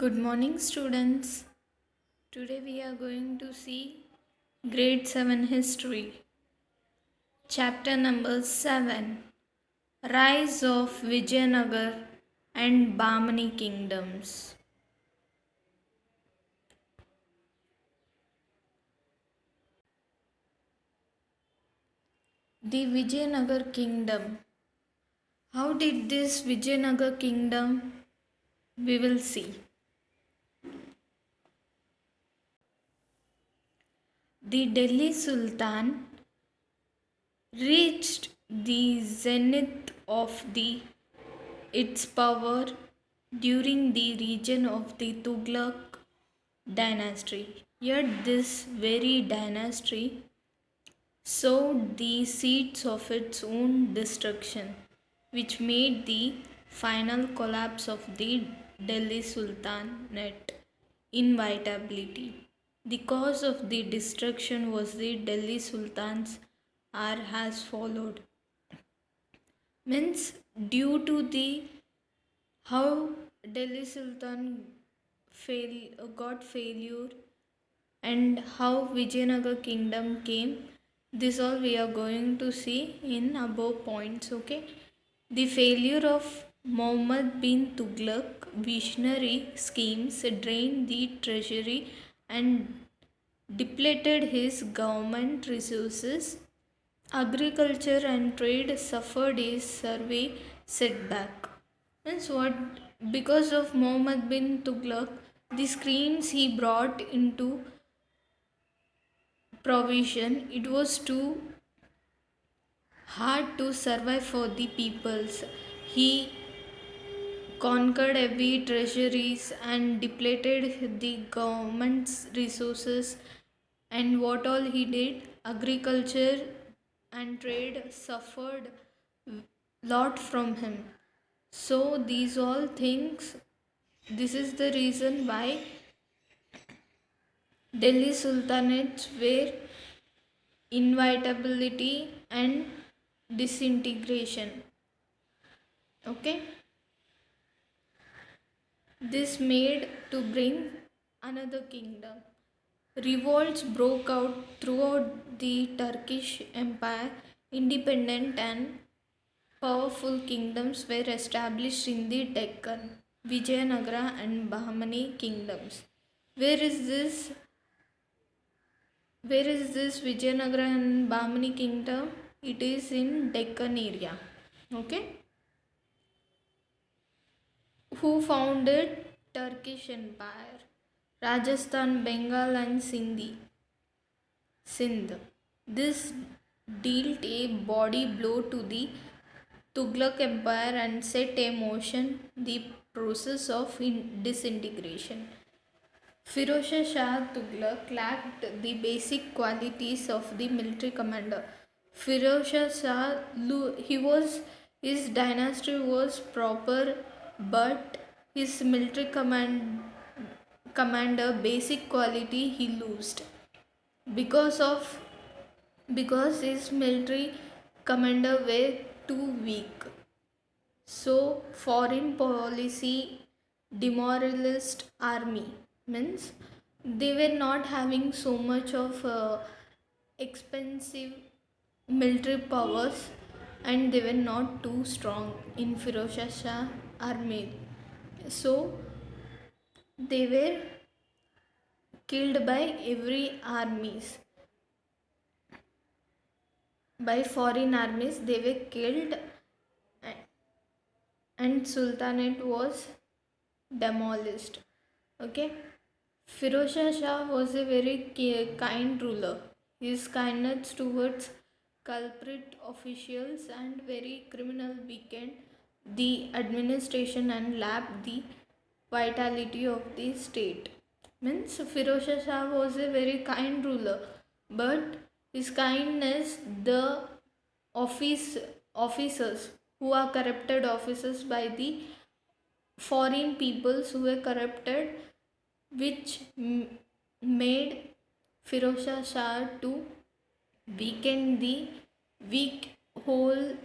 Good morning, students. Today we are going to see Grade 7 History, Chapter number 7, Rise of Vijayanagar and Bamani Kingdoms. The Vijayanagar Kingdom. How did this Vijayanagar Kingdom? We will see. The Delhi Sultan reached the zenith of its power during the region of the Tughlaq dynasty. Yet this very dynasty sowed the seeds of its own destruction, which made the final collapse of the Delhi Sultanate inevitability. The cause of the destruction was the Delhi Sultans are as followed. Means due to the how Delhi Sultan got failure and how Vijayanagar kingdom came. This all we are going to see in above points. Okay, the failure of Muhammad bin Tughlaq visionary schemes drained the treasury and depleted his government resources. Agriculture and trade suffered a severe setback. Means what? Because of Muhammad bin Tughlaq, the schemes he brought into provision, it was too hard to survive for the peoples. He conquered heavy treasuries and depleted the government's resources. And what all he did, agriculture and trade suffered lot from him. So these all things, this is the reason why Delhi Sultanates were inevitability and disintegration. Okay, this made to bring another kingdom. Revolts broke out throughout the Turkish Empire. Independent and powerful kingdoms were established in the Deccan, Vijayanagara and Bahmani kingdoms. Where is this? Where is this Vijayanagara and Bahmani kingdom? It is in Deccan area. Okay. Who founded Turkish Empire? Rajasthan, Bengal and Sindh. This dealt a body blow to the Tughlaq Empire and set in motion the process of disintegration. Firoz Shah Tughlaq lacked the basic qualities of the military commander. Firoz Shah, his dynasty was proper, but his military commander basic quality he lost because of because his military commander were too weak. So foreign policy demoralized army means they were not having so much of expensive military powers and they were not too strong in Firoz Shah army. So they were killed by every armies, by foreign armies they were killed, and sultanate was demolished. Okay, Firoz Shah was a very kind ruler. His kindness towards culprit officials and very criminal weakened the administration and lapped the vitality of the state. Means Firoz Shah was a very kind ruler, but his kindness, the officers who are corrupted officers by the foreign peoples who were corrupted, which made Firoz Shah to weaken the weak whole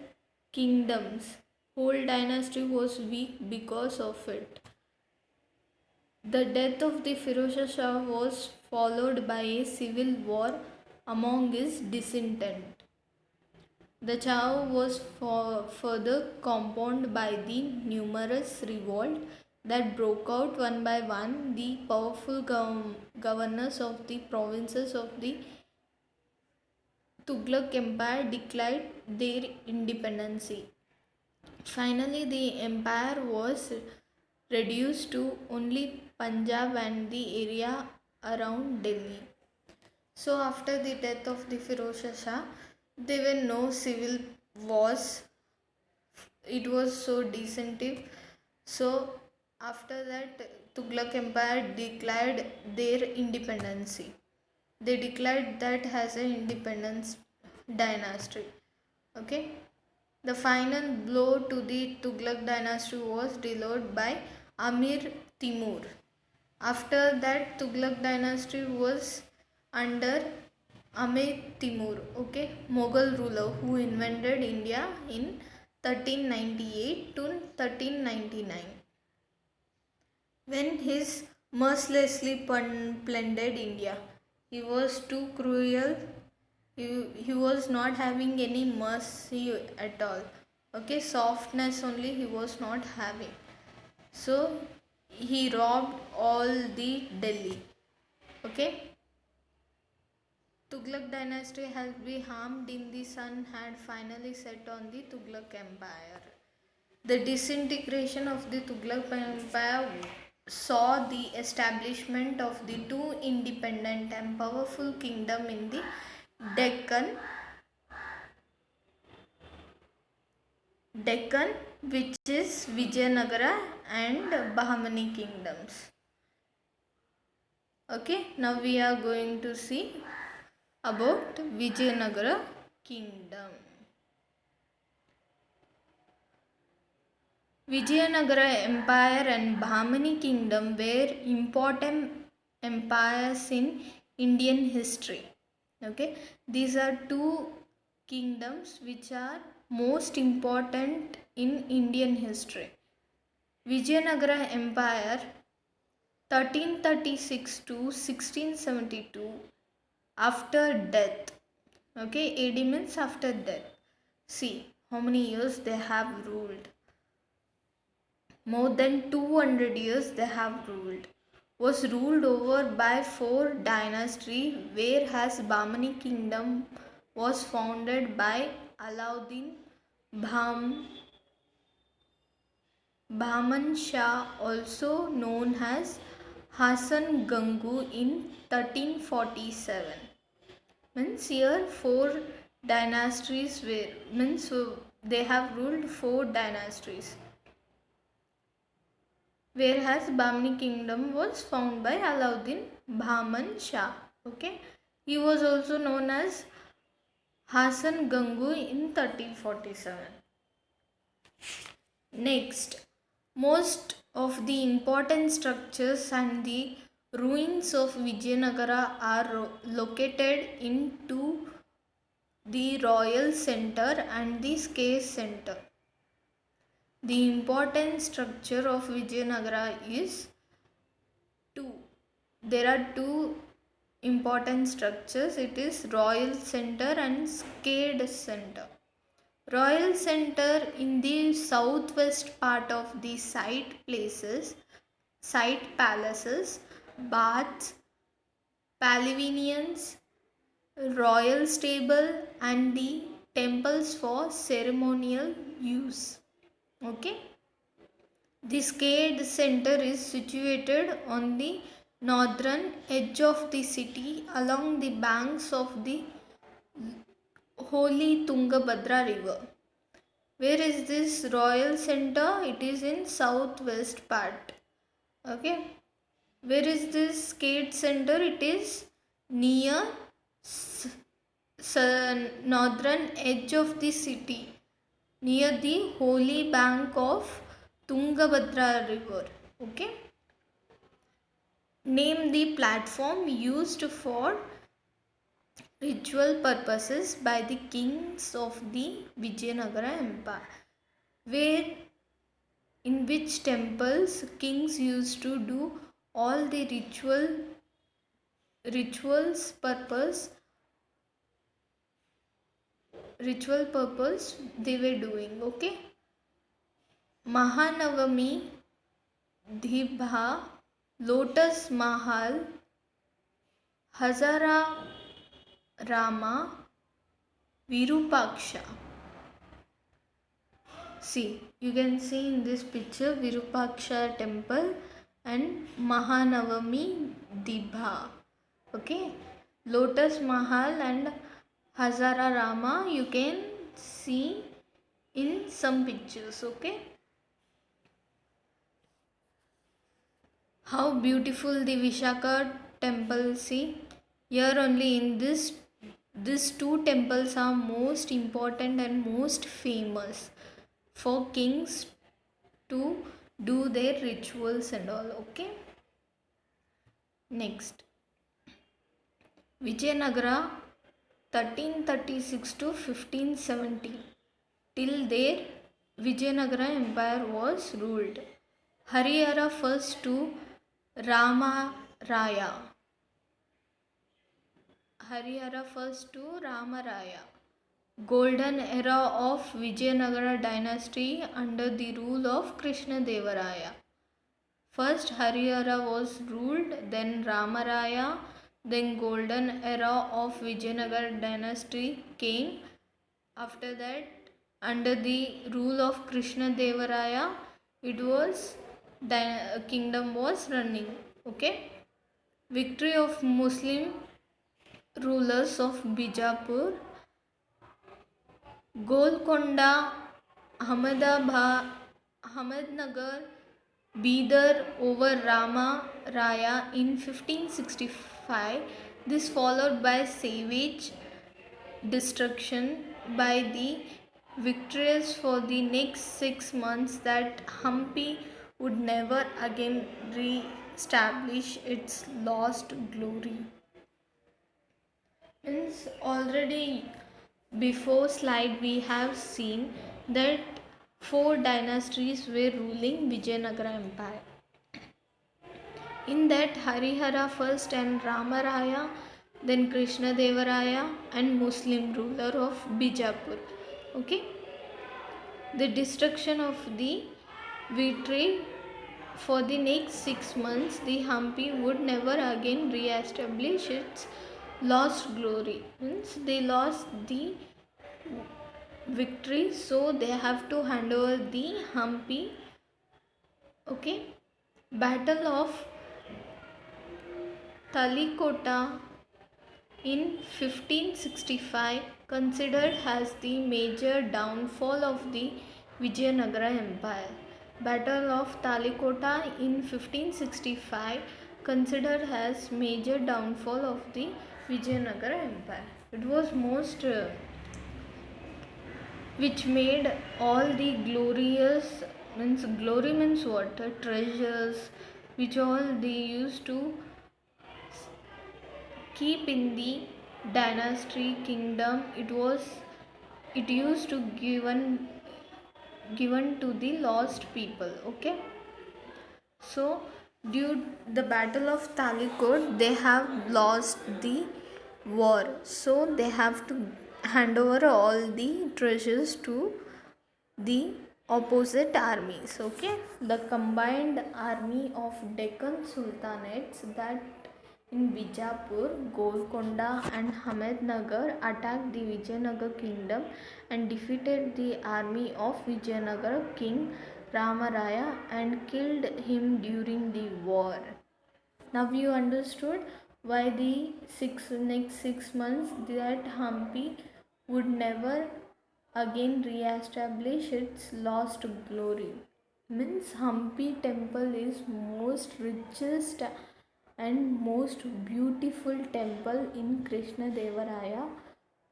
kingdoms. Whole dynasty was weak because of it. The death of the Firoz Shah was followed by a civil war among his descendants. The chaos was further compounded by the numerous revolts that broke out one by one. The powerful governors of the provinces of the Tughlaq Empire declared their independence. Finally, the empire was reduced to only Punjab and the area around Delhi. So, after the death of the Firoz Shah, there were no civil wars. It was so decentive. So, after that, Tughlaq Empire declared their independence. They declared that as an independence dynasty. Okay. The final blow to the Tughlaq dynasty was delivered by Amir Timur. After that, Tughlaq dynasty was under Amir Timur, okay, Mughal ruler who invaded India in 1398 to 1399. When he mercilessly plundered India, he was too cruel. He was not having any mercy at all. Okay, softness only he was not having. So he robbed all the Delhi. Okay. Tughlaq dynasty has been harmed in the sun had finally set on the Tughlaq Empire. The disintegration of the Tughlaq Empire saw the establishment of the two independent and powerful kingdoms in the Deccan, which is Vijayanagara and Bahmani kingdoms. Okay, now we are going to see about Vijayanagara kingdom. Vijayanagara Empire and Bahmani kingdom were important empires in Indian history. Okay, these are two kingdoms which are most important in Indian history. Vijayanagara Empire 1336 to 1672 after death. Okay, AD means after death. See how many years they have ruled. More than 200 years they have ruled. Was ruled over by four dynasties, whereas Bahmani kingdom was founded by Alauddin Bahman Shah, also known as Hasan Gangu, in 1347. Means here four dynasties were, means they have ruled four dynasties, whereas Bahmani kingdom was founded by Alauddin Bahman Shah. Okay, he was also known as Hasan Gangu in 1347. Next, most of the important structures and the ruins of Vijayanagara are located into the Royal Center and the Skates Center. The important structure of Vijayanagara is two. There are two important structures. It is Royal Center and Skate Center. Royal Center in the southwest part of the site palaces, baths, pavilions, royal stable and the temples for ceremonial use. Okay. The Skate Center is situated on the northern edge of the city along the banks of the holy Tungabhadra river. Where is this Royal Center? It is in southwest part. Okay. Where is this Skate Center? It is near northern edge of the city, near the holy bank of Tungabhadra river. Okay. Name the platform used for ritual purposes by the kings of the Vijayanagara Empire, where in which temples kings used to do all the ritual purpose they were doing. Okay. Mahanavami, Dibha, Lotus Mahal, Hazara Rama, Virupaksha. See, you can see in this picture Virupaksha temple and Mahanavami Dibha. Okay, Lotus Mahal and Hazara Rama you can see in some pictures. Okay, how beautiful the Vishaka temple. See, here only in these two temples are most important and most famous for kings to do their rituals and all. Okay, next Vijayanagara 1336 to 1570. Till there Vijayanagara empire was ruled. Harihara first to Rama Raya. Harihara first to Rama Raya. Golden era of Vijayanagara dynasty under the rule of Krishna Devaraya. First Harihara was ruled, then Ramaraya, then golden era of Vijayanagara dynasty came. After that, under the rule of Krishna Devaraya, kingdom was running. Okay. Victory of Muslim rulers of Bijapur, Golconda, Ahmednagar, Bidar over Rama Raya in 1565. This followed by savage destruction by the victorious for the next 6 months that Hampi would never again re-establish its lost glory. Means already before slide we have seen that 4 dynasties were ruling Vijayanagara empire. In that Harihara first and Ramaraya, then Krishna Devaraya and Muslim ruler of Bijapur. Okay. The destruction of the victory for the next 6 months, the Hampi would never again re-establish its lost glory. Means they lost the victory, so they have to hand over the Hampi. Okay. Battle of Talikota in 1565 considered as the major downfall of the Vijayanagara Empire. Battle of Talikota in 1565 considered as major downfall of the Vijayanagara Empire. It was most which made all the glorious glory means what, treasures which all they used to keep in the dynasty kingdom, it used to given to the lost people. Okay, so due the battle of Talikot they have lost the war, so they have to hand over all the treasures to the opposite armies. Okay, the combined army of Deccan sultanates that in Bijapur, Golconda and Ahmednagar attacked the Vijayanagar kingdom and defeated the army of Vijayanagar king Ramaraya and killed him during the war. Now you understood why the next 6 months that Hampi would never again re-establish its lost glory. Means Hampi temple is most richest and most beautiful temple in Krishna Devaraya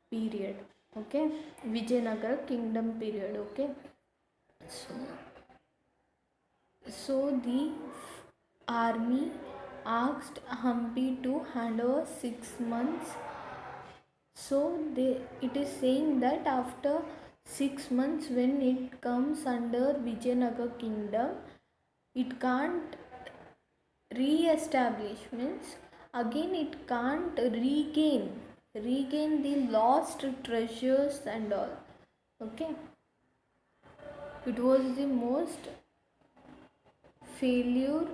period. Okay, Vijayanagara kingdom period. Okay, so the army asked Hampi to hand over 6 months. So it is saying that after 6 months when it comes under Vijayanagar kingdom, it can't re-establish means again it can't regain the lost treasures and all. Okay, it was the most failure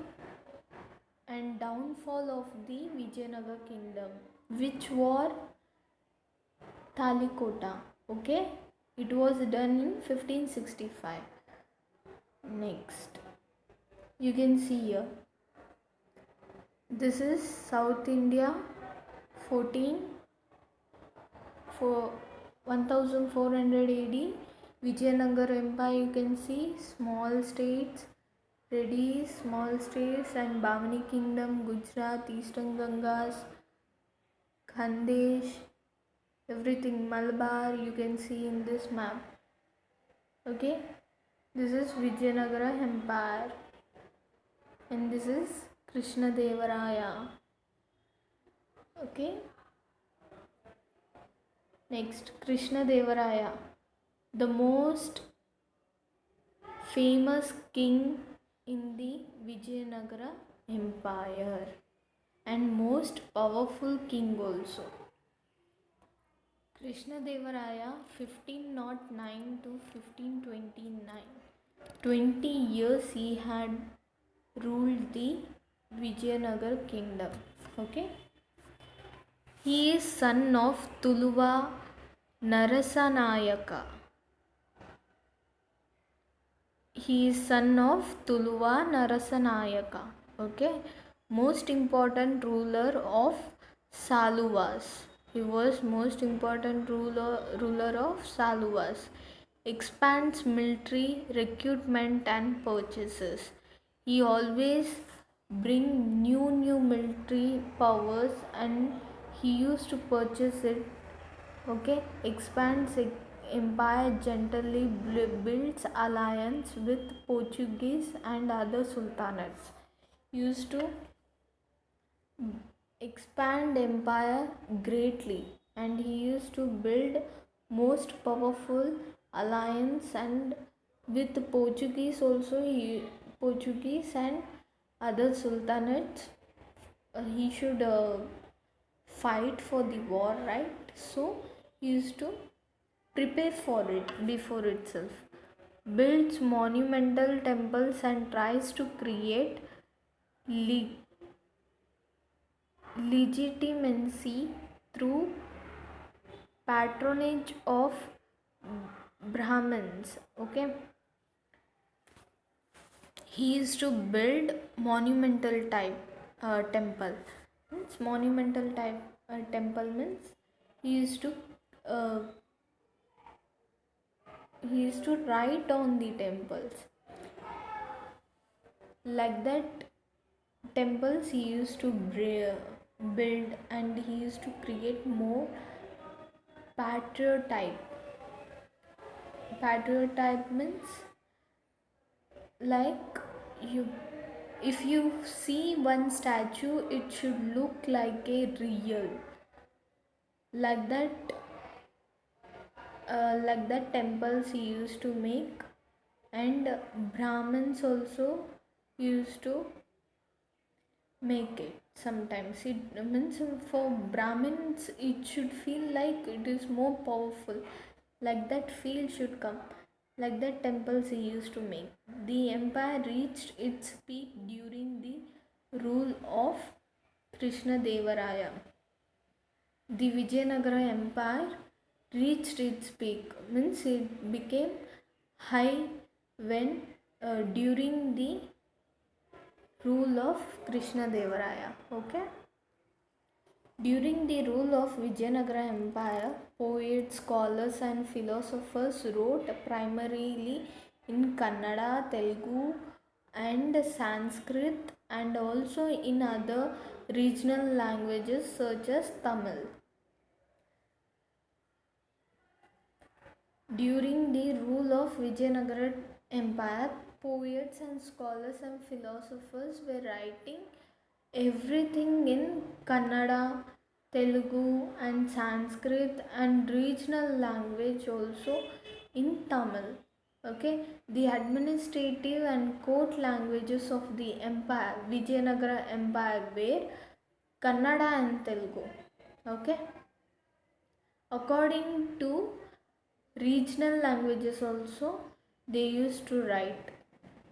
and downfall of the Vijayanagar kingdom. Which war? Talikota. Okay, it was done in 1565. Next, you can see here, this is South India 14 for 1400 AD. Vijayanagar Empire, you can see small states, Reddy, small states, and Bhavani Kingdom, Gujarat, Eastern Gangas, Khandesh, everything, Malabar, you can see in this map. Okay, this is Vijayanagara Empire, and this is Krishna Devaraya. Okay, next, Krishna Devaraya, the most famous king in the Vijayanagara Empire and most powerful king also. Krishna Devaraya 1509 to 1529. 20 years he had ruled the Vijayanagar kingdom. Okay. He is son of Tuluva Narasanayaka. He is son of Tuluva Narasanayaka. Okay. Most important ruler of Saluvas. He was most important ruler of Saluvas. Expands military recruitment and purchases. He always bring new military powers and he used to purchase it. Okay, expands empire, gently builds alliance with Portuguese and other sultanates. Used to expand empire greatly, and he used to build most powerful alliance and with Portuguese also. Portuguese and other sultanates, he should fight for the war, right? So he used to prepare for it before itself. Builds monumental temples and tries to create legitimacy through patronage of Brahmins. Okay, he used to build monumental type temple. Means monumental type temple means he used to uh, write on the temples like that. Temples he used to build, and he used to create more patriotype. Patriotype means like you, if you see one statue, it should look like a real, like that. Like that temples he used to make, and Brahmins also used to make it. Sometimes it means for Brahmins it should feel like it is more powerful, like that feel should come, like that temples he used to make. The empire reached its peak during the rule of Krishna Devaraya. The Vijayanagara Empire reached its peak, means it became high when during the rule of Krishna Devaraya. Okay. During the rule of Vijayanagara Empire, poets, scholars, and philosophers wrote primarily in Kannada, Telugu, and Sanskrit, and also in other regional languages such as Tamil. During the rule of Vijayanagara Empire, poets and scholars and philosophers were writing everything in Kannada, Telugu, and Sanskrit, and regional language also in Tamil. Okay, the administrative and court languages of the empire, Vijayanagara Empire, were Kannada and Telugu. Okay, according to regional languages also they used to write,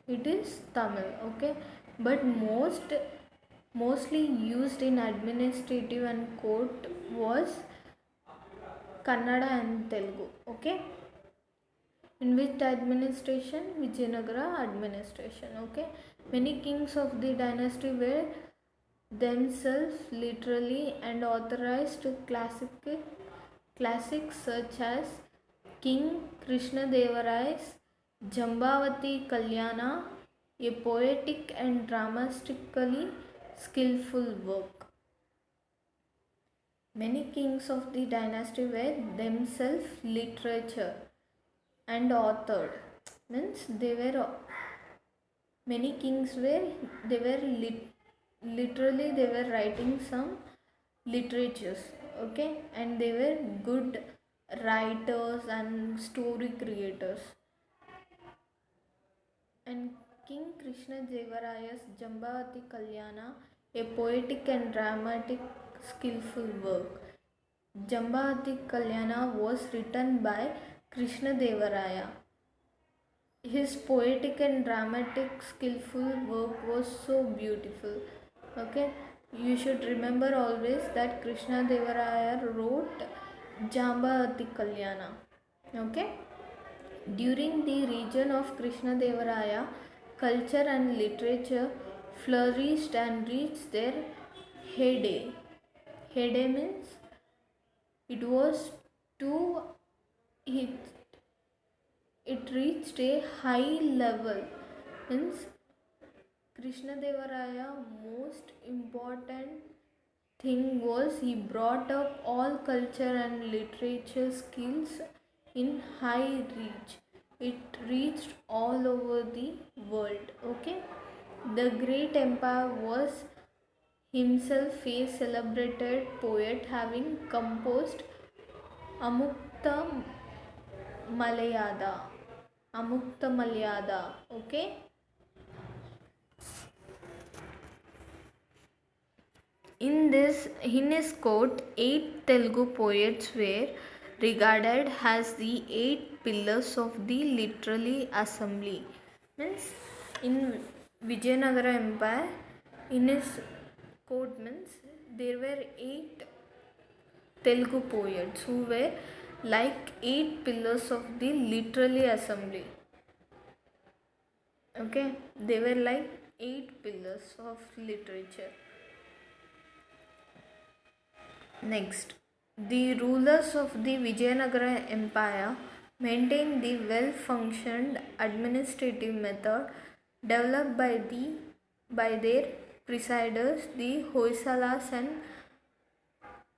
it is Tamil. Okay, but mostly used in administrative and court was Kannada and Telugu. Okay, in which administration? Vijayanagara administration. Okay, many kings of the dynasty were themselves literally and authorized classics such as King Krishnadevaraya's Jambavati Kalyana, a poetic and dramatically skillful work. Many kings of the dynasty were themselves literature and authored. Means many kings literally they were writing some literatures. Okay, and they were good writers and story creators. And King Krishnadevaraya's Jambavati Kalyana, a poetic and dramatic skillful work. Jambavati Kalyana was written by Krishnadevaraya. His poetic and dramatic skillful work was so beautiful. Okay, you should remember always that Krishnadevaraya wrote Jambavati Kalyana. Okay, during the reign of Krishnadevaraya, culture and literature flourished and reached their heyday. Heyday means it was too it, it reached a high level. Means Krishnadevaraya most important thing was he brought up all culture and literature skills in high reach. It reached all over the world. Okay, the great empire was himself a celebrated poet, having composed Amukta Malayada. Amukta Malyada. Okay, in his court, 8 Telugu poets were regarded as the 8 pillars of the literary assembly. Means in Vijayanagara Empire, in his court means there were 8 Telugu poets who were like 8 pillars of the literary assembly. Okay, they were like 8 pillars of literature. Next, the rulers of the Vijayanagara Empire maintained the well-functioned administrative method developed by their presiders, the Hoysalas and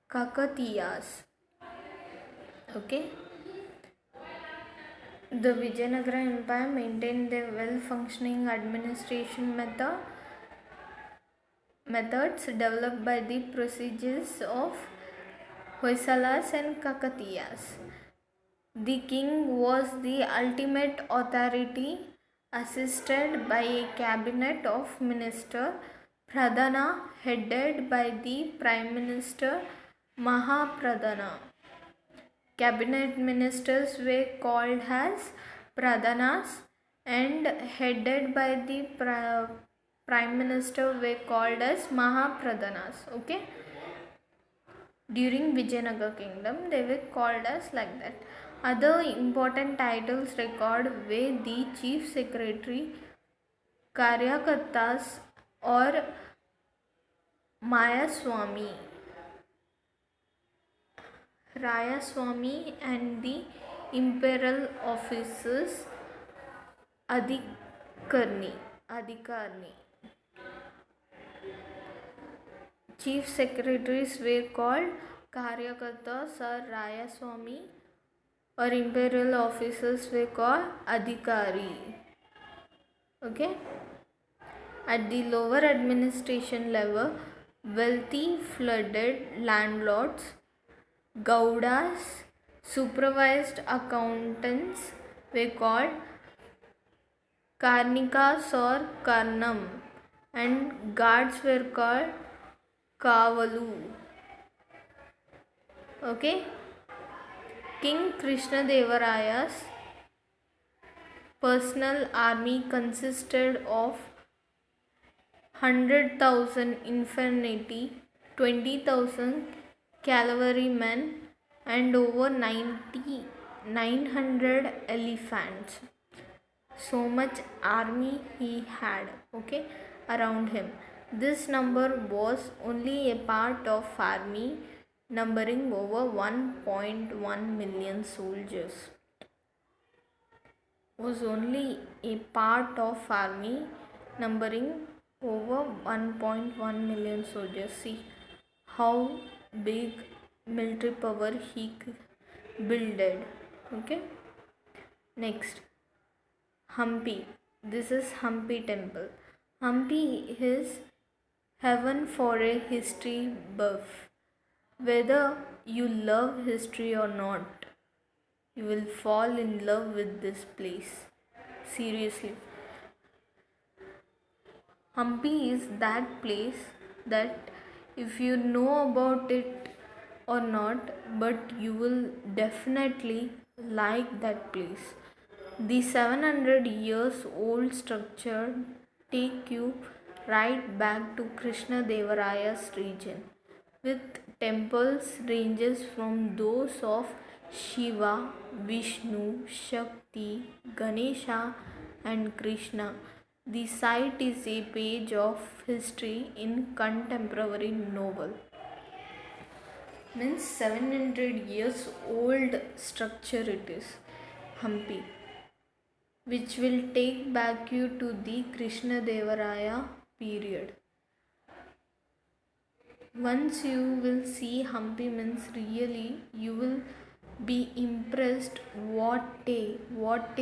Kakatiyas. Okay, the Vijayanagara Empire maintained their well-functioning administration methods developed by the procedures of Hoysalas and Kakatiyas. The king was the ultimate authority, assisted by a cabinet of ministers, Pradhana, headed by the Prime Minister Mahapradhana. Cabinet ministers were called as Pradhanas and headed by the Prime Minister were called as Mahapradhanas. Okay, during Vijayanagara kingdom they were called as like that. Other important titles recorded were the Chief Secretary, Karyakartas or Mayaswami, Rayaswami, and the imperial officers Adhikarni. Chief secretaries were called Karyakartas or Rayaswami, or imperial officers were called Adhikari. Okay. At the lower administration level, wealthy flooded landlords, Gaudas, supervised accountants were called Karnikas or Karnam, and guards were called Kavalu. Okay, King Krishna Devaraya's personal army consisted of 100,000 infantry, 20,000 cavalrymen, and over 900 elephants. So much army he had, okay, around him. This number was only a part of army numbering over 1.1 million soldiers. Was only a part of army numbering over 1.1 million soldiers. See how big military power he builded. Okay, next, Hampi. This is Hampi temple. Hampi is heaven for a history buff. Whether you love history or not, you will fall in love with this place. Seriously. Hampi is that place that if you know about it or not, but you will definitely like that place. The 700 years old structure take you right back to Krishna Devaraya's region, with temples ranges from those of Shiva, Vishnu, Shakti, Ganesha and Krishna. The site is a page of history in contemporary novel. Means 700 years old structure it is, Hampi, which will take back you to the Krishna Devaraya period. Once you will see Hampi, means really you will be impressed what a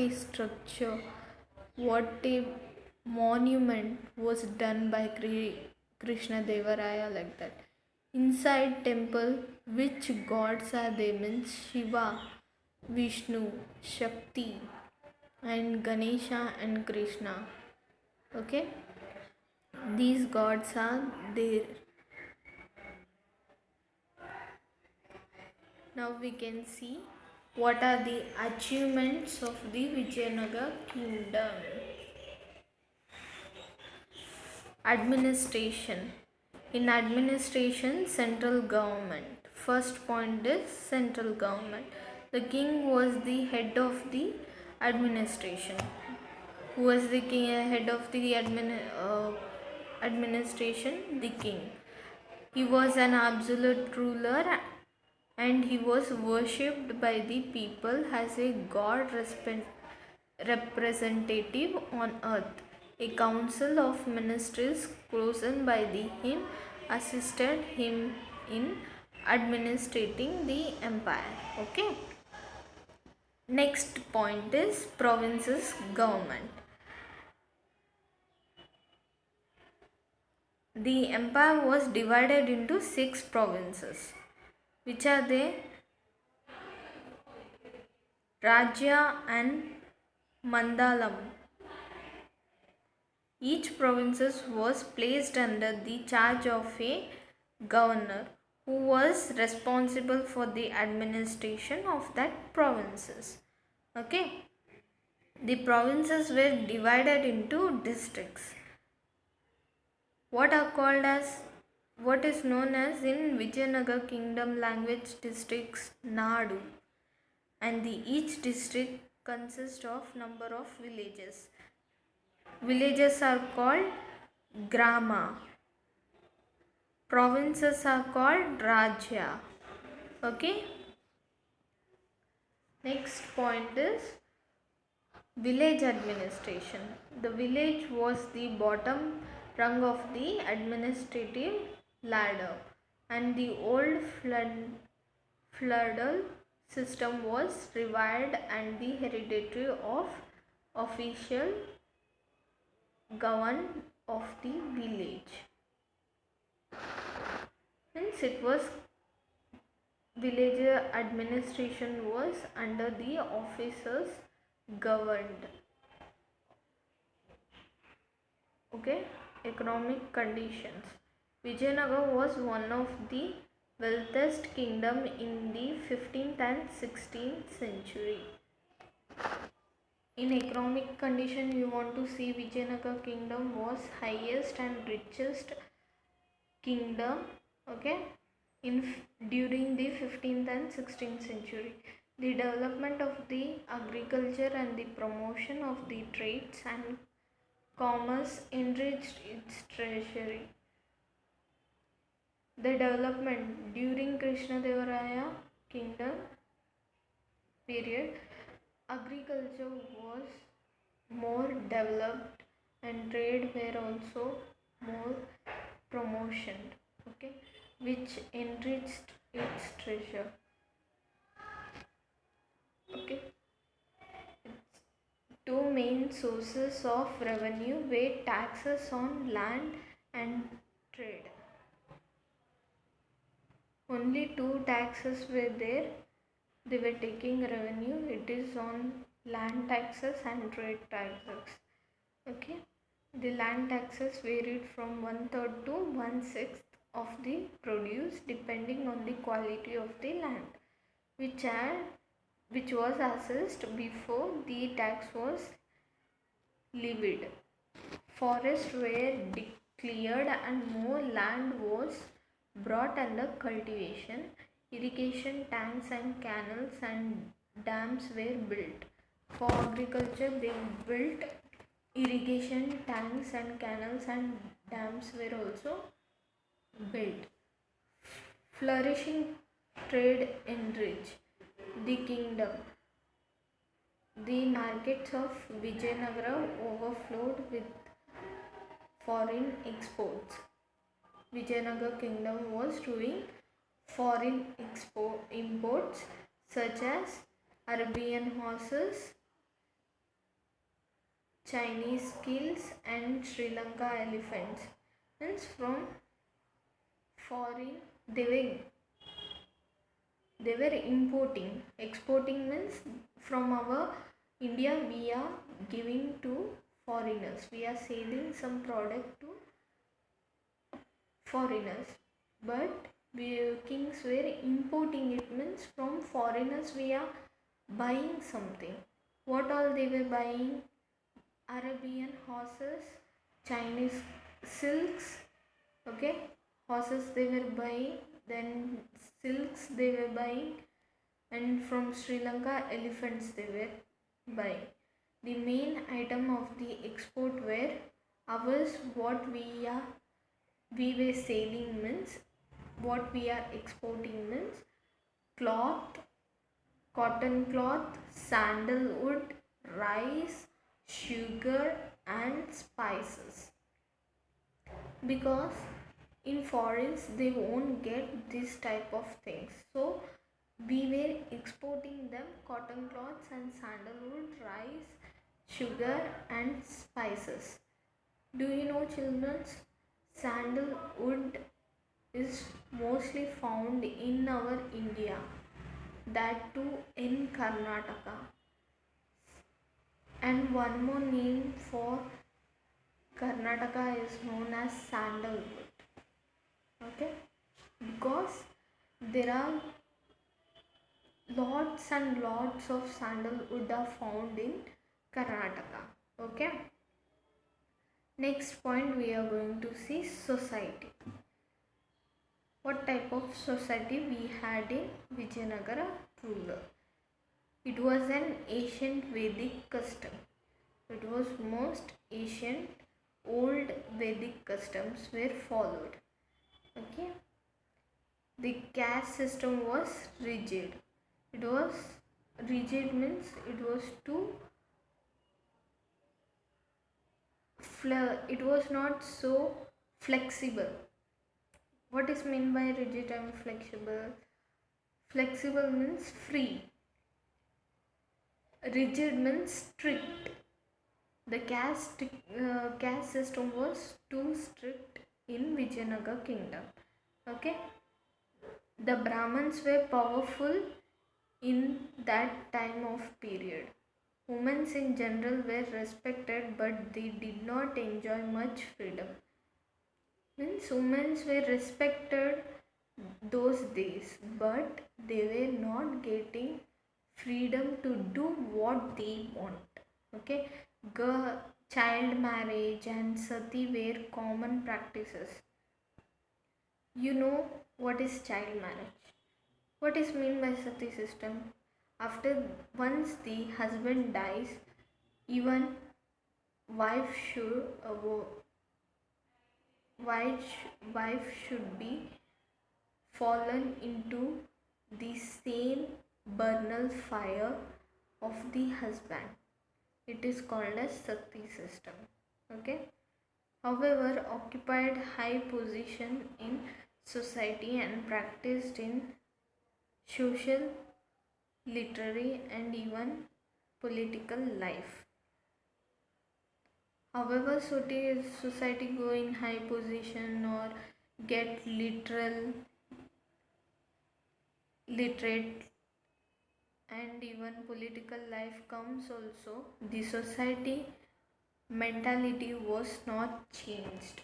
structure, what a monument was done by Krishna Devaraya like that. Inside temple, which gods are they? Means Shiva, Vishnu, Shakti and Ganesha and Krishna. Okay, these gods are there. Now we can see what are the achievements of the Vijayanagara kingdom. Administration. In administration, central government. First point is central government. The king was the head of the administration. Who was the king, head of the administration? The king. He was an absolute ruler and he was worshipped by the people as a god representative on earth. A council of ministers chosen by him assisted him in administrating the empire. Okay. Next point is provinces government. The empire was divided into 6 provinces. Which are they? Rajya and Mandalam. Each province was placed under the charge of a governor who was responsible for the administration of that provinces. Okay. The provinces were divided into districts. What is known as in Vijayanagara kingdom language districts Nadu, and each district consists of number of villages. Villages are called Grama. Provinces are called Rajya. Okay. Next point is village administration. The village was the bottom rung of the administrative ladder, and the old feudal system was revived and the hereditary of official govern of the village. Hence it was village administration was under the officers governed. Okay, economic conditions. Vijayanagar was one of the wealthiest kingdom in the 15th and 16th century. In economic condition, you want to see Vijayanagar kingdom was highest and richest kingdom, okay, in during the 15th and 16th century. The development of the agriculture and the promotion of the trades and commerce enriched its treasury. The development during Krishnadevaraya kingdom period, agriculture was more developed and trade were also more promotion, okay, which enriched its treasure. Okay, two main sources of revenue were taxes on land and trade. Only two taxes were there. They were taking revenue. It is on land taxes and trade taxes. Okay. The land taxes varied from 1/3 to 1/6 of the produce depending on the quality of the land, which was assessed before the tax was levied. Forests were declared and more land was brought under cultivation. Irrigation tanks and canals and dams were built. For agriculture, they built irrigation tanks and canals and dams were also built. Flourishing trade enriched the kingdom. The markets of Vijayanagara overflowed with foreign exports. Vijayanagar kingdom was doing foreign imports such as Arabian horses, Chinese skills and Sri Lanka elephants. Means from foreign they were importing. Exporting means from our India we are giving to foreigners. We are selling some product to foreigners, but kings were importing. It means from foreigners we are buying something. What all they were buying? Arabian horses, Chinese silks, okay, horses they were buying, then silks they were buying, and from Sri Lanka elephants they were buying. The main item of the export were ours. What we were selling means, what we are exporting means cloth, cotton cloth, sandalwood, rice, sugar and spices, because in foreigns they won't get this type of things, so we were exporting them cotton cloths and sandalwood, rice, sugar and spices. Do you know, children, sandalwood is mostly found in our India, that too in Karnataka. And one more name for Karnataka is known as sandalwood. Okay, because there are lots and lots of sandalwood are found in Karnataka. Okay, next point we are going to see society. What type of society we had in Vijayanagara ruler? It was an ancient Vedic custom. It was most ancient old Vedic customs were followed. Okay, the caste system was rigid. It was rigid means it was it was not so flexible. What is meant by rigid and flexible? Flexible means free. Rigid means strict. The caste system was too strict in Vijayanagar kingdom. Okay, the Brahmins were powerful in that time of period. Women in general were respected, but they did not enjoy much freedom. Means women were respected those days, but they were not getting freedom to do what they want. Okay, child marriage and sati were common practices. You know what is child marriage? What is mean by sati system? After once the husband dies, even wife should wife should be fallen into the same burnal fire of the husband. It is called as sati system. Okay. However, occupied high position in society and practiced in social, literary, and even political life. However, society go in high position or get literate, and even political life comes also, the society mentality was not changed.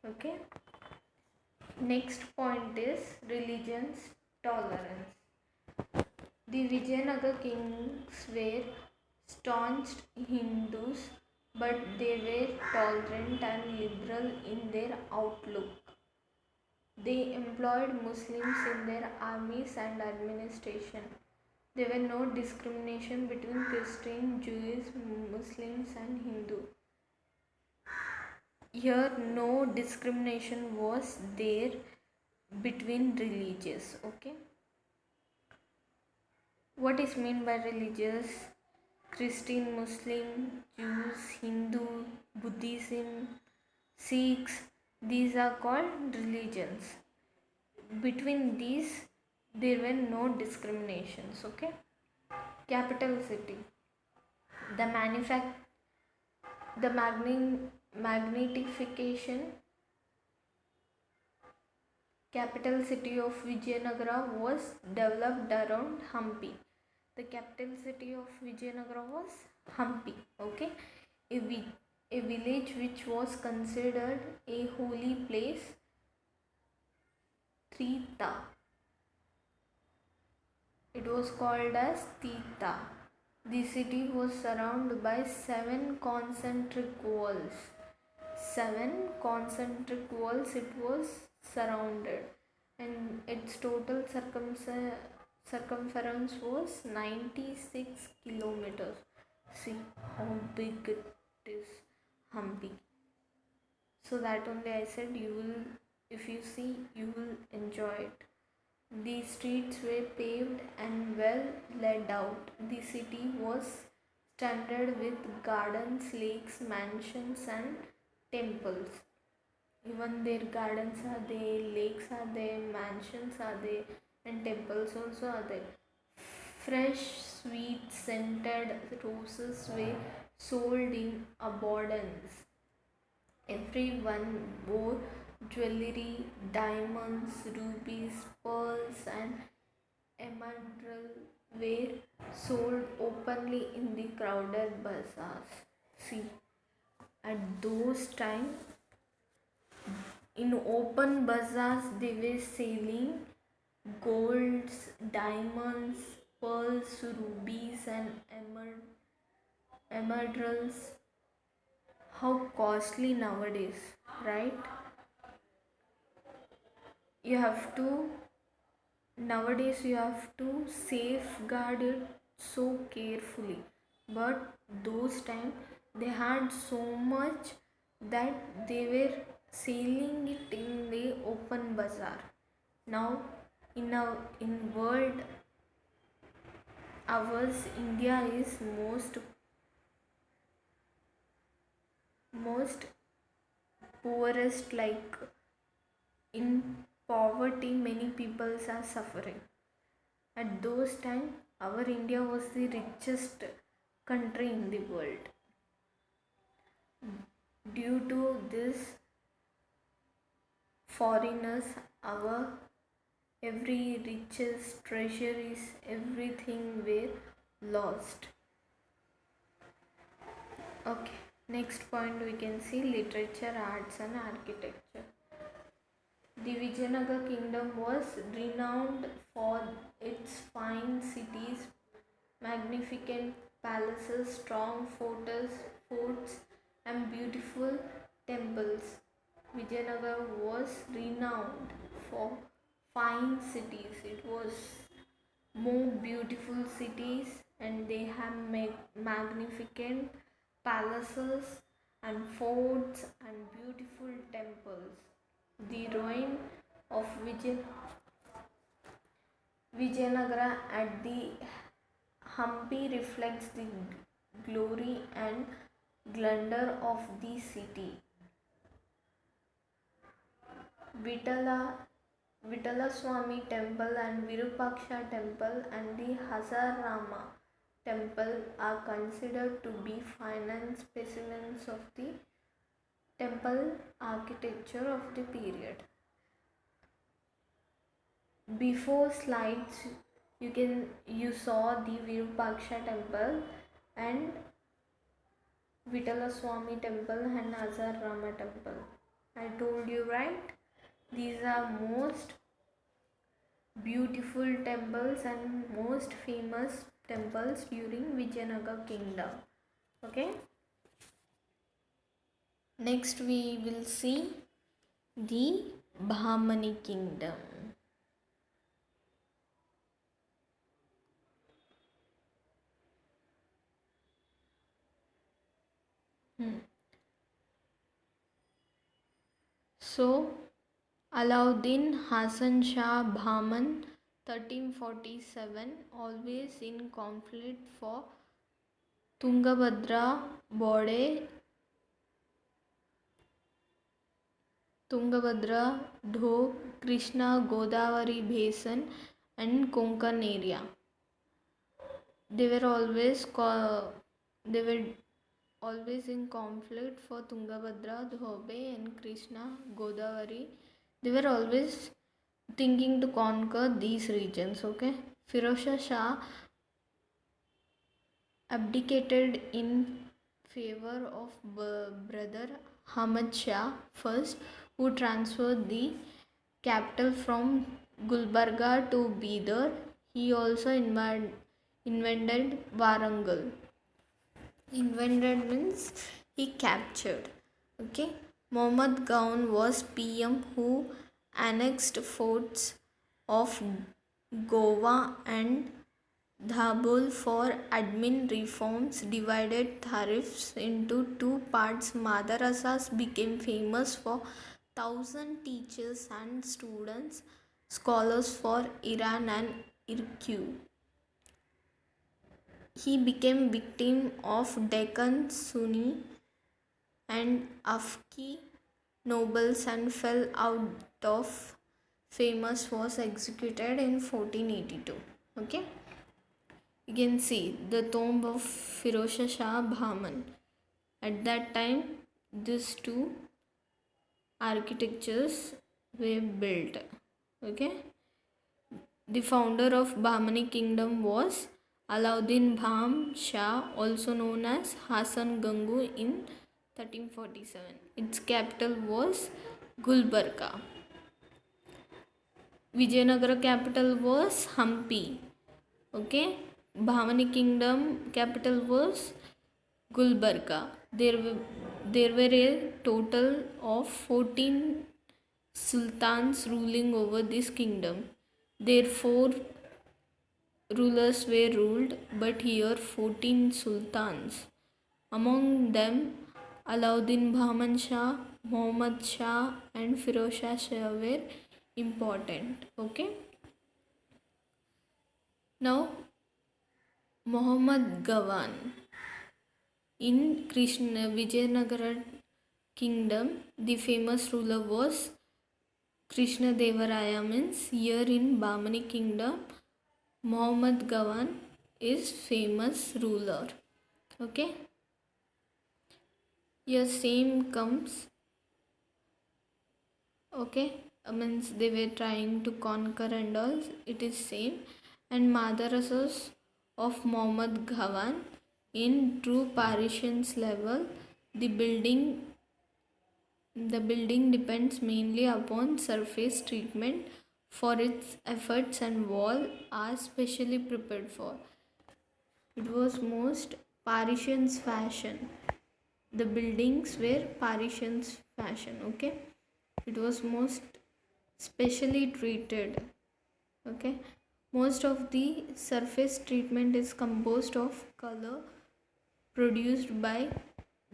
Okay. Next point is religion's tolerance. The Vijayanagar kings were staunch Hindus, but they were tolerant and liberal in their outlook. They employed Muslims in their armies and administration. There were no discrimination between Christian, Jewish, Muslims, and Hindu. Here, no discrimination was there between religious. Okay. What is meant by religious? Christian, Muslim, Jews, Hindu, Buddhism, Sikhs, these are called religions. Between these, there were no discriminations. Okay. Capital city. The magnification capital city of Vijayanagara was developed around Hampi. The capital city of Vijayanagara was Hampi. Okay, a village which was considered a holy place. Trita. It was called as Tita. The city was surrounded by 7 concentric walls. 7 concentric walls it was surrounded, and its total circumference was 96 kilometers. See how big it is, Hampi. So that only I said you will, if you see, you will enjoy it. The streets were paved and well laid out. The city was standard with gardens, lakes, mansions, and temples. Even their gardens are there, lakes are there, mansions are there, and temples also are there. Fresh, sweet, scented roses were sold in abundance. Everyone wore jewelry, diamonds, rubies, pearls, and emerald were sold openly in the crowded bazaars. See, at those times, in open bazaars, they were selling golds, diamonds, pearls, rubies, and emeralds. How costly nowadays, right? You have to Nowadays you have to safeguard it so carefully, but those time they had so much that they were selling it in the open bazaar. Now in world ours, India is most poorest, like in poverty many people are suffering. At those time our India was the richest country in the world. Due to this foreigners, our every riches, treasuries, everything were lost. Okay, next point we can see literature, arts, and architecture. The Vijayanagar kingdom was renowned for its fine cities, magnificent palaces, strong forts, and beautiful temples. Vijayanagar was renowned for fine cities. It was more beautiful cities, and they have magnificent palaces and forts and beautiful temples. The ruin of Vijayanagara at the Hampi reflects the glory and splendor of the city. Vitala Swami temple and Virupaksha temple and the Hazarama temple are considered to be fine specimens of the temple architecture of the period. Before slides, you saw the Virupaksha temple and Vitala Swami temple and Hazarama temple. I told you, right? These are most beautiful temples and most famous temples during Vijayanagar kingdom. Okay, next we will see the Bahmani kingdom. So Alauddin Hasan Shah Bahman 1347, always in conflict for Tungabhadra Bode, Dhop, Krishna, Godavari Basin and Konkan area. They were always in conflict for Tungabhadra, Dhobe and Krishna, Godavari. They were always thinking to conquer these regions. Okay, Firozshah Shah abdicated in favor of brother Hamad Shah first, who transferred the capital from Gulbarga to Bidar. He also invented Warangal. Invented means he captured. Okay, Muhammad Gaon was PM who annexed forts of Goa and Dhabul for admin reforms, divided tariffs into two parts. Madrasas became famous for 1,000 teachers and students, scholars for Iran and Iraq. He became victim of Deccan Sunni and Afghan nobles and fell out of famous, was executed in 1482. Okay, you can see the tomb of Firozshah Shah Bahman. At that time, these two architectures were built. Okay, the founder of Bahmani kingdom was Alauddin Baham Shah, also known as Hasan Gangu, in 1347. Its capital was Gulbarga. Vijayanagara capital was Hampi. Okay, Bahmani kingdom capital was Gulbarga. There were a total of 14 sultans ruling over this kingdom. Therefore, rulers were ruled, but here 14 sultans. Among them, Alauddin Bahman Shah, Muhammad Shah, and Firozshah Shah were important. Okay. Now, Muhammad Gawan. In Krishna Vijayanagara kingdom, the famous ruler was Krishna Devaraya. Means here in Bahmani kingdom, Muhammad Gawan is famous ruler. Okay. Here same comes. Okay, means they were trying to conquer and all. It is same. And madrasas of Muhammad Gawan. In true Parisians level, the building the building depends mainly upon surface treatment for its efforts and wall are specially prepared for. It was most Parisians fashion. The buildings were Parisians fashion, okay? It was most specially treated, okay? Most of the surface treatment is composed of color produced by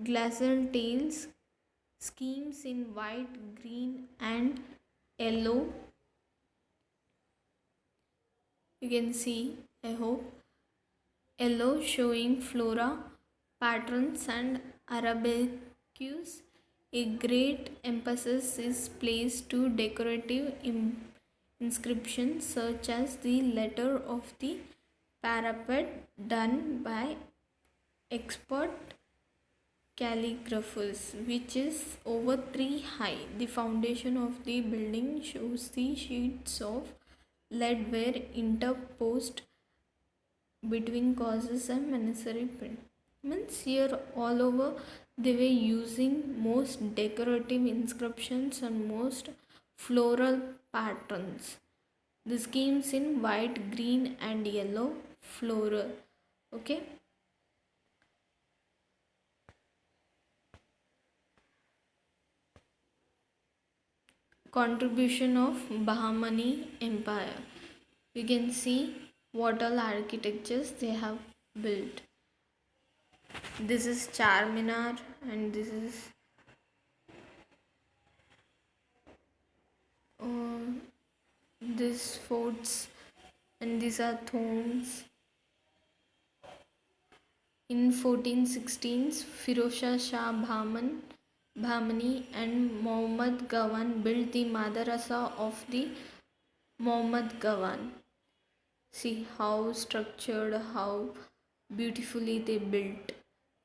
glacial tails schemes in white, green and yellow. You can see, I hope, yellow showing flora patterns and arabesques. A great emphasis is placed to decorative inscriptions such as the letter of the parapet done by expert calligraphers, which is over 3 high. The foundation of the building shows the sheets of lead were interposed between causes and necessary print. Means here all over they were using most decorative inscriptions and most floral patterns. The schemes in white, green and yellow floral. Okay. Contribution of Bahmani Empire. You can see what all architectures they have built. This is Charminar and this is uh, this forts and these are tombs. In 1416, Firozshah Shah Bahmani and Muhammad Gawan built the Madrasa of the Muhammad Gawan. See how structured, how beautifully they built.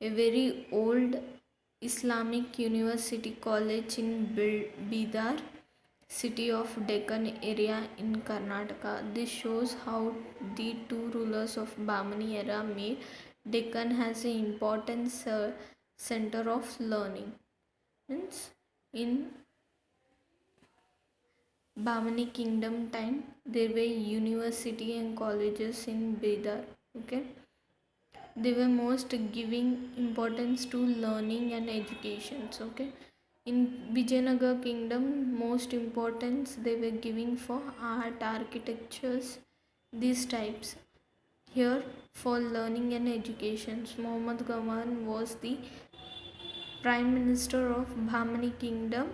A very old Islamic University College in Bidar, city of Deccan area in Karnataka. This shows how the two rulers of Bahmani era made Deccan as an important center of learning. Means in Bahmani kingdom time there were university and colleges in Bidar. Okay, they were most giving importance to learning and education. Okay, in Vijayanagar kingdom most importance they were giving for art, architectures, these types. Here for learning and education, Muhammad Gawan was the prime minister of Bahmani kingdom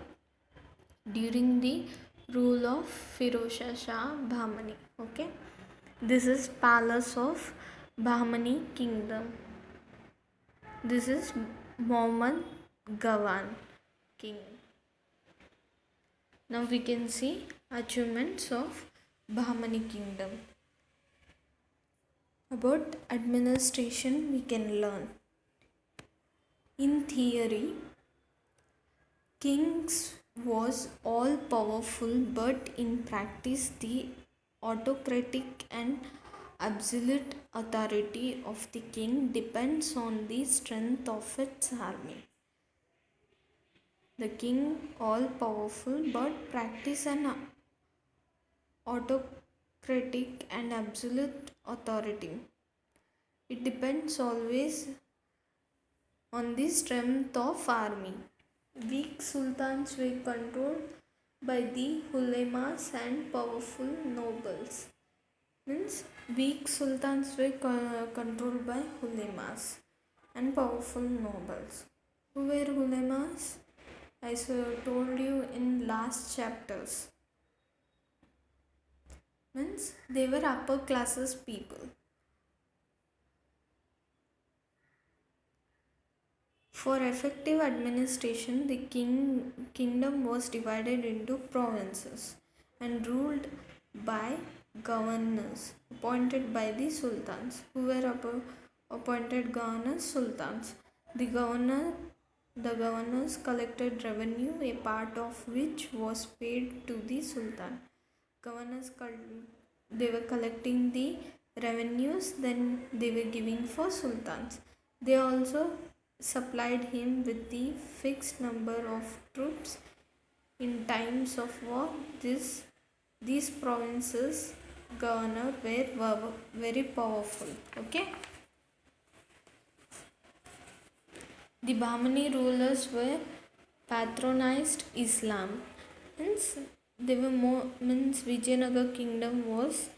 during the rule of Firozshah Shah Bahmani. Okay, this is palace of Bahmani kingdom. This is Muhammad Gawan king. Now we can see achievements of Bahmani kingdom. About administration we can learn. In theory, kings was all powerful, but in practice the autocratic and absolute authority of the king depends on the strength of its army. The king all powerful, but practice an autocratic and absolute authority. It depends always on the strength of army. Weak sultans were controlled by the ulemas and powerful nobles. Means weak sultans were controlled by ulemas and powerful nobles. Who were ulemas? I told you in last chapters. Means they were upper classes people. For effective administration, the kingdom was divided into provinces and ruled by governors appointed by the sultans, who were appointed governors sultans. The governors collected revenue, a part of which was paid to the sultan. Governors they were collecting the revenues, then they were giving for sultans. They also supplied him with the fixed number of troops in times of war. These provinces governor were very powerful. Okay. The Bahmani rulers were patronized Islam. Hence, they were more means Vijayanagar kingdom was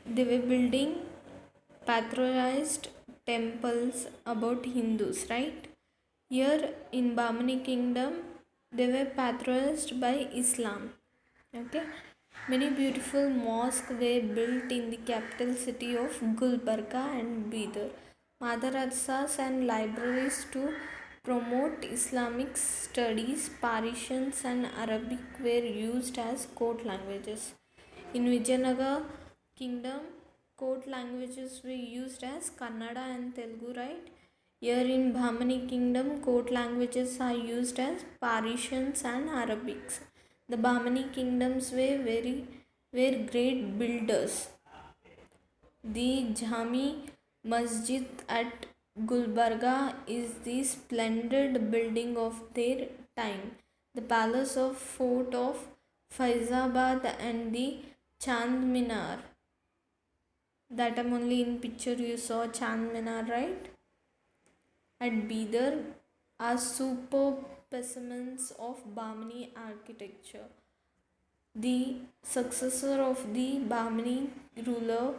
they were building patronized temples about Hindus, right? Here in Bahmani kingdom, they were patronized by Islam. Okay. Many beautiful mosques were built in the capital city of Gulbarga and Bidar. Madrasas and libraries to promote Islamic studies, Parisians and Arabic were used as court languages. In Vijayanagar kingdom, court languages were used as Kannada and Telugu, right? Here in Bahmani kingdom, court languages are used as Parisians and Arabics. The Bahmani kingdoms were great builders. The Jami Masjid at Gulbarga is the splendid building of their time. The palace of fort of Faizabad and the Chand Minar. That I'm only in picture you saw Chand Minar, right? At Bidar are superb specimens of Bahmani architecture. The successor of the Bahmani ruler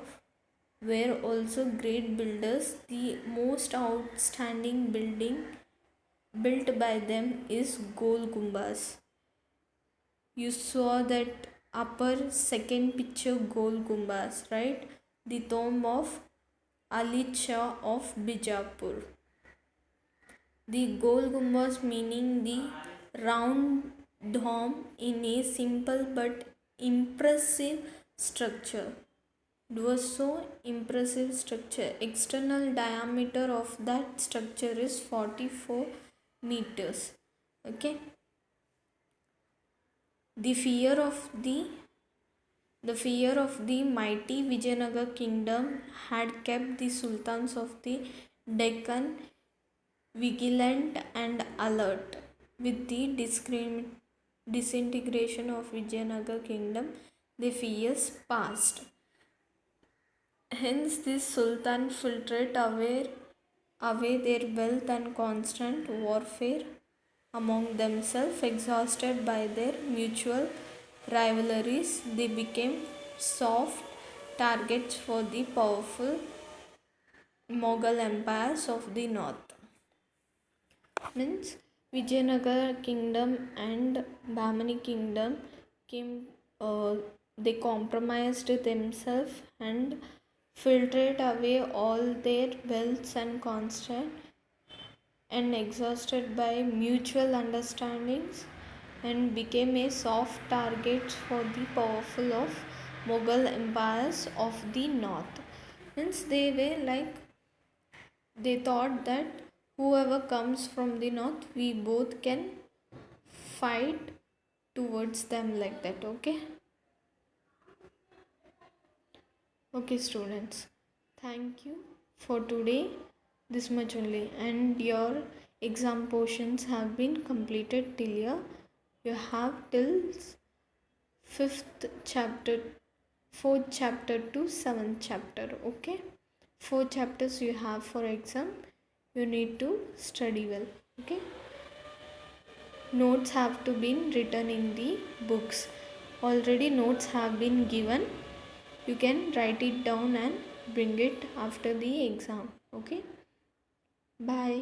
were also great builders. The most outstanding building built by them is Gol Gumbaz. You saw that upper second picture Gol Gumbaz, right? The tomb of Ali Shah of Bijapur. The Gol Gumbaz meaning the round dome in a simple but impressive structure. It was so impressive structure. External diameter of that structure is 44 meters. Okay. The fear of the mighty Vijayanagar kingdom had kept the sultans of the Deccan vigilant and alert. With the disintegration of Vijayanagar kingdom, the fears passed. Hence, this sultan filtered away their wealth and constant warfare among themselves. Exhausted by their mutual rivalries, they became soft targets for the powerful Mughal empires of the north. Means Vijayanagar kingdom and Bahmani kingdom they compromised themselves and filtered away all their wealth and constant and exhausted by mutual understandings and became a soft target for the powerful of Mughal empires of the north. Means they thought that whoever comes from the north, we both can fight towards them like that. Okay students, thank you for today. This much only, and your exam portions have been completed till here. You have till 5th chapter, 4th chapter to 7th chapter. Okay, 4 chapters you have for exam. You need to study well. Okay, notes have to be written in the books. Already notes have been given. You can write it down and bring it after the exam. Okay, bye.